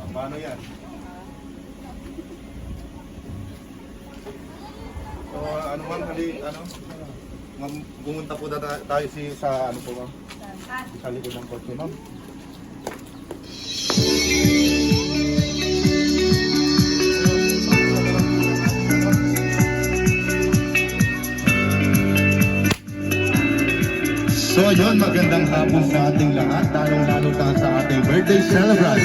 Paano yan? So, ano ma'am, ma'am, pumunta po tayo sa ano po ma'am? Sa likod ng kotse ma'am. So yun, magandang hapon sa ating lahat, lalong-lalo na sa ating birthday celebrant.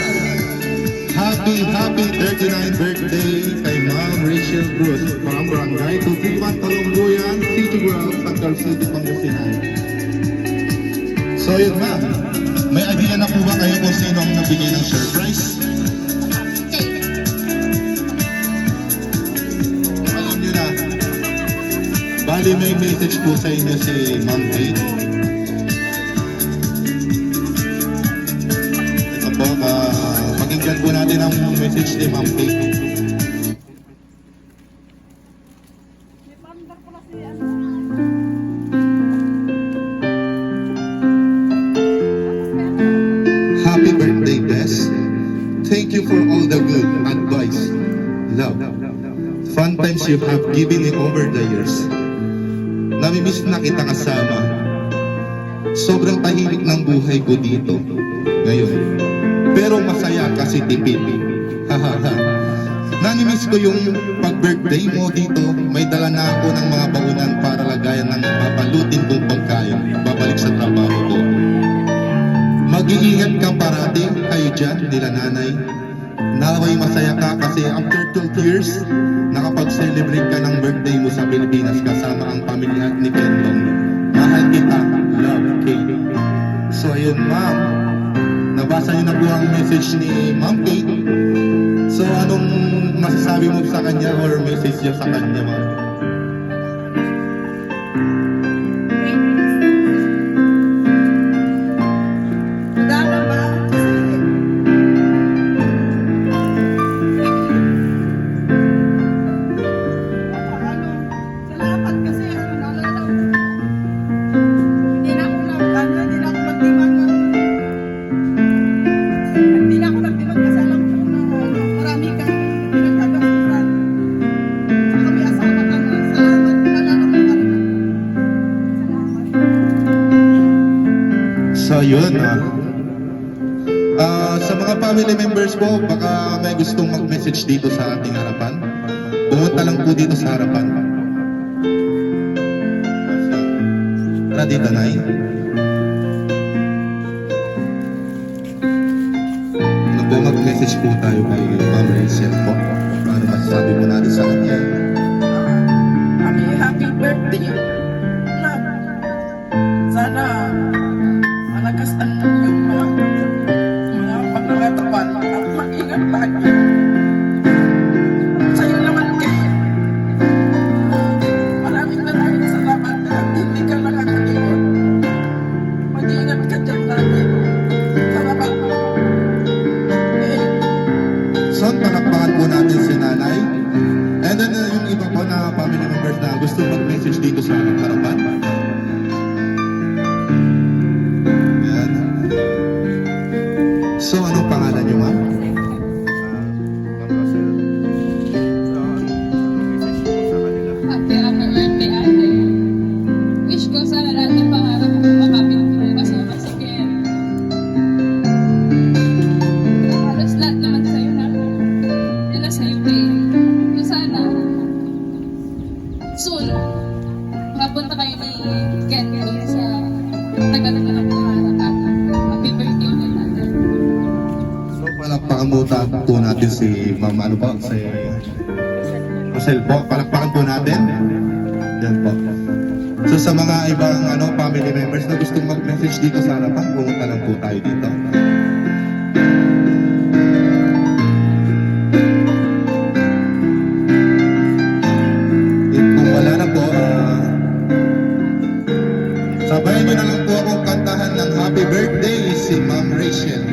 Happy 39th birthday kay Ma'am Rachel Cruz from Barangay Tutupan, Talungguyan, City Ground, Santa City, Pangasinan. So yun ma'am, may idea na po ba kayo kung sino ang nabigay ng surprise? Alam nyo na, bali may message po sa inyo si Ma'am Kate. Pakinggan po natin ang message ni Ma'am Kate. Happy birthday, Bess. Thank you for all the good advice, love, fun times you have given me over the years. Namimiss na kita kasama. Sobrang tahimik ng buhay ko dito ngayon. Pero masaya kasi tipid. Hahaha. Nanimiss ko yung pag-birthday mo dito. May dala na ako ng mga baunan para lagayan ng papalutin kong pagkain. Babalik sa trabaho ko. Mag-iingat ka parati kayo dyan, nila nanay. Naway masaya ka kasi after 12 years, nakapag-celebrate ka ng birthday mo sa Pilipinas kasama ang pamilya ni Kendong. Mahal kita, love, Kate. So ayun ma'am, nabasa niyo na po ang message ni Ma'am Kate. So anong masasabi mo sa kanya or message niyo sa kanya ma'am? So yun sa mga family members po, baka may gustong mag-message dito sa ating harapan. Pumunta lang po dito sa harapan. Tara dito, Nay. Ano po, mag-message po tayo kay Ma'am Rachel po. Ano masasabi mo natin sa kanya? Happy birthday. Sana malakas ang iyong mga panangatapan at mag-ingat lagi. Sa'yo naman kayo. Maraming salamat at hindi ka nakakalimot. Mag-ingat ka dyan lagi. Salamat. So, palakpakan po natin si Nanay. And then yung iba po na family members na gusto mag-message dito sa harapan. So, anong pangalan niyo, ma'am? Happy birthday, ate. Wish ko sana lahat ng pangarap ko makapit ko kasama si Ken. Halos lahat naman sa'yo na. Yun na sa'yo, Ken. So sana, soon, makapunta kayo ni Ken doon sa tagal na ng pangarap at happy birthday ulit natin. So, palakpakan po natin si Ma'am, ano po, si Rosel po. Palakpakan po natin. Yan po. So, sa mga ibang family members na gustong mag-message dito sa harapan, pumunta lang po tayo dito. Kung wala na po, sabayan nyo na lang po akong kantahan ng happy birthday si Ma'am Rachel.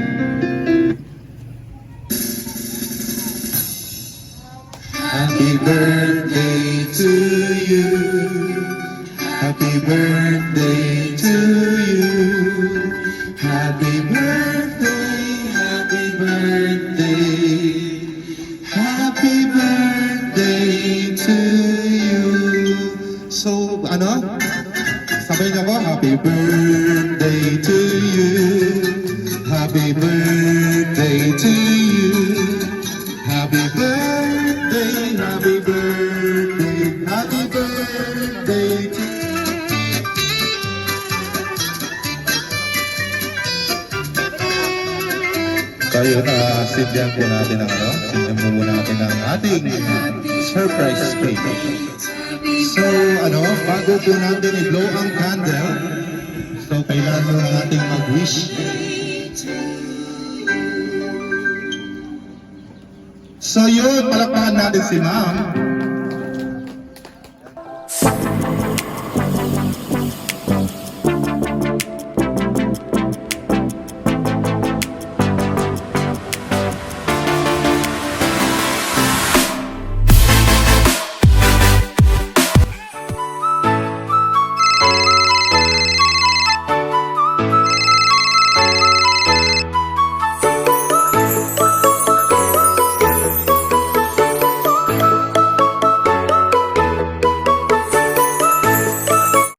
Happy birthday to you. Happy birthday to you. Happy birthday, birthday to you. Happy birthday, happy birthday, happy birthday to you. Kayo na sindihan po natin ang sindihan po muna natin ang ating surprise cake. So, bago po natin i-blow ang candle, so kailangan po natin mag-wish. So yun, palakpakan natin si ma'am.